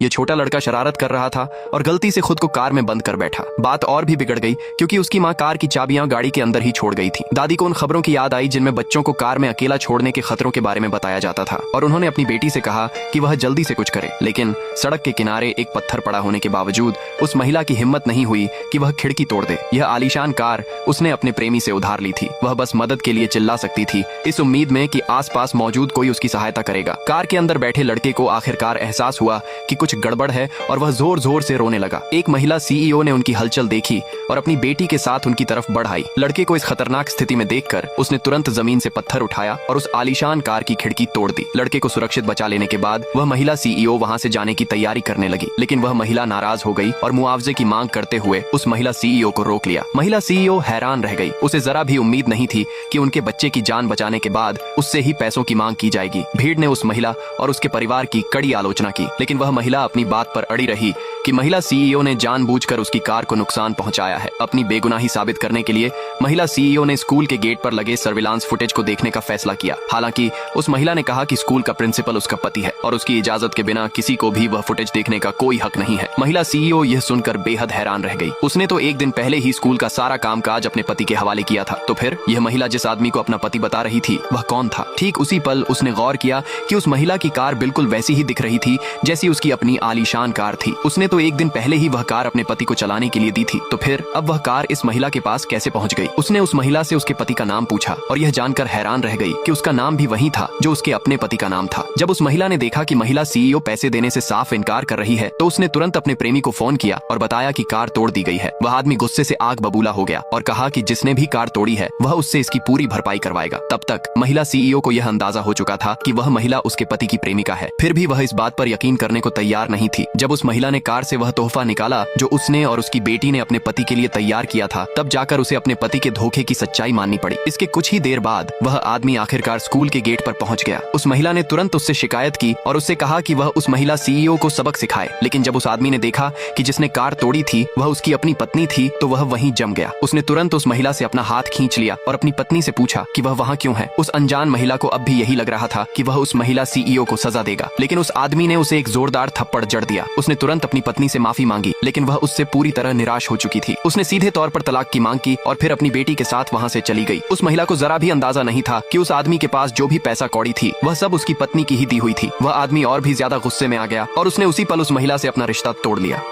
ये छोटा लड़का शरारत कर रहा था और गलती से खुद को कार में बंद कर बैठा। बात और भी बिगड़ गई क्योंकि उसकी माँ कार की चाबियां गाड़ी के अंदर ही छोड़ गई थी। दादी को उन खबरों की याद आई जिनमें बच्चों को कार में अकेला छोड़ने के खतरों के बारे में बताया जाता था और उन्होंने अपनी बेटी से कहा कि वह जल्दी से कुछ करे। लेकिन सड़क के किनारे एक पत्थर पड़ा होने के बावजूद उस महिला की हिम्मत नहीं हुई कि वह खिड़की तोड़ दे। यह आलीशान कार उसने अपने प्रेमी से उधार ली थी। वह बस मदद के लिए चिल्ला सकती थी, इस उम्मीद में कि आसपास मौजूद कोई उसकी सहायता करेगा। कार के अंदर बैठे लड़के को आखिरकार एहसास हुआ कि कुछ गड़बड़ है और वह जोर जोर से रोने लगा। एक महिला सीईओ ने उनकी हलचल देखी और अपनी बेटी के साथ उनकी तरफ बढ़ आई। लड़के को इस खतरनाक स्थिति में देखकर उसने तुरंत जमीन से पत्थर उठाया और उस आलीशान कार की खिड़की तोड़ दी। लड़के को सुरक्षित बचा लेने के बाद वह महिला सीईओ वहां से जाने की तैयारी करने लगी, लेकिन वह महिला नाराज हो गई और मुआवजे की मांग करते हुए उस महिला सीईओ को रोक लिया। महिला सीईओ हैरान रह गई। उसे जरा भी उम्मीद नहीं थी कि उनके बच्चे की जान बचाने के बाद उससे ही पैसों की मांग की जाएगी। भीड़ ने उस महिला और उसके परिवार की कड़ी आलोचना की, लेकिन वह महिला अपनी बात पर अड़ी रही कि महिला सीईओ ने जानबूझकर उसकी कार को नुकसान पहुंचाया है। अपनी बेगुनाही साबित करने के लिए महिला सीईओ ने स्कूल के गेट पर लगे सर्विलांस फुटेज को देखने का फैसला किया। हालांकि उस महिला ने कहा कि स्कूल का प्रिंसिपल उसका पति है और उसकी इजाजत के बिना किसी को भी वह फुटेज देखने का कोई हक नहीं है। महिला सीईओ यह सुनकर बेहद हैरान रह गई। उसने तो एक दिन पहले ही स्कूल का सारा कामकाज अपने पति के हवाले किया था, तो फिर यह महिला जिस आदमी को अपना पति बता रही थी वह कौन था? ठीक उसी पल उसने गौर किया कि उस महिला की कार बिल्कुल वैसी ही दिख रही थी जैसी उसकी अपनी आलीशान कार थी। उसने तो एक दिन पहले ही वह कार अपने पति को चलाने के लिए दी थी, तो फिर अब वह कार इस महिला के पास कैसे पहुंच गई? उसने उस महिला से उसके पति का नाम पूछा और यह जानकर हैरान रह गई कि उसका नाम भी वही था जो उसके अपने पति का नाम था। जब उस महिला ने देखा कि महिला सीईओ पैसे देने से साफ इनकार कर रही है, तो उसने तुरंत अपने प्रेमी को फोन किया और बताया कि कार तोड़ दी गई है। वह आदमी गुस्से से आग बबूला हो गया और कहा कि जिसने भी कार तोड़ी है वह उससे इसकी पूरी भरपाई करवाएगा। तब तक महिला सीईओ को यह अंदाजा हो चुका था कि वह महिला उसके पति की प्रेमिका है। फिर भी वह इस बात पर यकीन करने को तैयार नहीं थी। जब उस महिला ने कार से वह तोहफा निकाला जो उसने और उसकी बेटी ने अपने पति के लिए तैयार किया था, तब जाकर उसे अपने पति के धोखे की सच्चाई माननी पड़ी। इसके कुछ ही देर बाद वह आदमी आखिरकार स्कूल के गेट पर पहुंच गया। उस महिला ने तुरंत उससे शिकायत की और उससे कहा कि वह उस महिला सीईओ को सबक सिखाए। लेकिन जब उस आदमी ने देखा कि जिसने कार तोड़ी थी वह उसकी अपनी पत्नी थी, तो वह वहीं जम गया। उसने तुरंत उस महिला से अपना हाथ खींच लिया और अपनी पत्नी से पूछा कि वह वहाँ क्यों है। उस अनजान महिला को अब भी यही लग रहा था कि वह उस महिला सीईओ को सजा देगा, लेकिन उस आदमी ने उसे एक जोरदार थप्पड़ जड़ दिया। उसने तुरंत अपनी पत्नी से माफी मांगी, लेकिन वह उससे पूरी तरह निराश हो चुकी थी। उसने सीधे तौर पर तलाक की मांग की और फिर अपनी बेटी के साथ वहाँ से चली गई। उस महिला को जरा भी अंदाजा नहीं था कि उस आदमी के पास जो भी पैसा कौड़ी थी वह सब उसकी पत्नी की ही दी हुई थी। वह आदमी और भी ज्यादा गुस्से में आ गया और उसने उसी पल उस महिला से अपना रिश्ता तोड़ लिया।